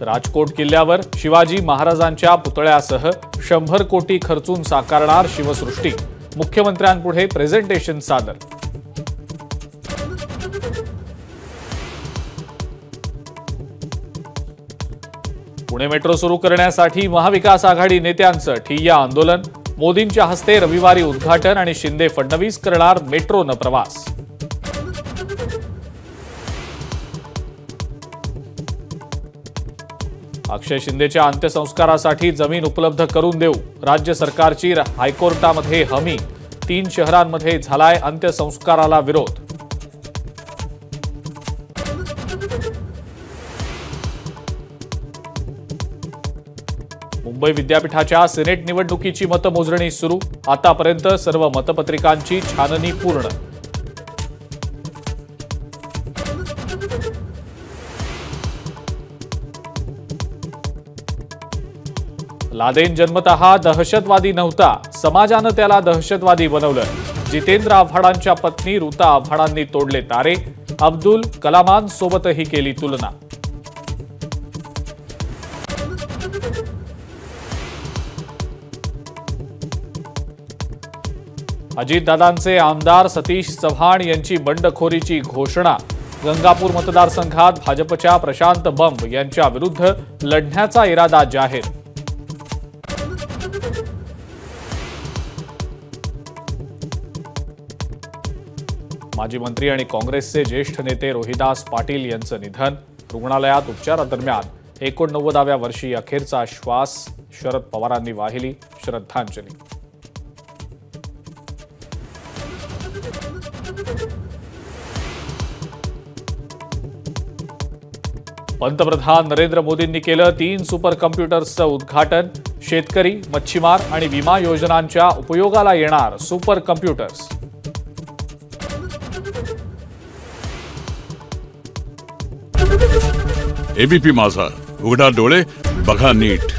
राजकोट किल्ल्यावर शिवाजी महाराजांच्या पुतळ्यासह 100 कोटी खर्चून साकारणार शिवसृष्टी। मुख्यमंत्र्यांपुढे प्रेझेंटेशन सादर। पुणे मेट्रो सुरू करण्यासाठी महाविकास आघाडी नेत्यांचं ठिय्या आंदोलन। मोदींच्या हस्ते रविवारी उद्घाटन आणि शिंदे फडणवीस करणार मेट्रोनं प्रवास। अक्षय शिंदेच्या अंत्यसंस्कारासाठी जमीन उपलब्ध करून देऊ, राज्य सरकारची हायकोर्टामध्ये हमी। 3 शहरांमध्ये झालाय अंत्यसंस्काराला विरोध। मुंबई विद्यापीठाच्या सिनेट निवडणुकीची मतमोजणी सुरू। आतापर्यंत सर्व मतपत्रिकांची छाननी पूर्ण। लादेन जन्मतः दहशतवादी नव्हता, समाजानं त्याला दहशतवादी बनवलं। जितेंद्र आव्हाडांच्या पत्नी ऋता आव्हाडांनी तोडले तारे। अब्दुल कलामांसोबतही केली तुलना। अजितदादांचे आमदार सतीश चव्हाण यांची बंडखोरीची घोषणा। गंगापूर मतदारसंघात भाजपच्या प्रशांत बंब यांच्या विरुद्ध लढण्याचा इरादा जाहीर। माजी मंत्री आणि काँग्रेसचे ज्येष्ठ नेते रोहिदास पाटील यांचं निधन। रुग्णालयात उपचारादरम्यान 89व्या वर्षी अखेरचा श्वास। शरद पवारांनी वाहिली श्रद्धांजली। पंतप्रधान नरेंद्र मोदींनी केलं 3 सुपर कॉम्प्युटर्सचं उद्घाटन। शेतकरी, मच्छीमार आणि विमा योजनांच्या उपयोगाला येणार सुपर कॉम्प्युटर्स। एबीपी माझा, उघडा डोळे बघा नीट।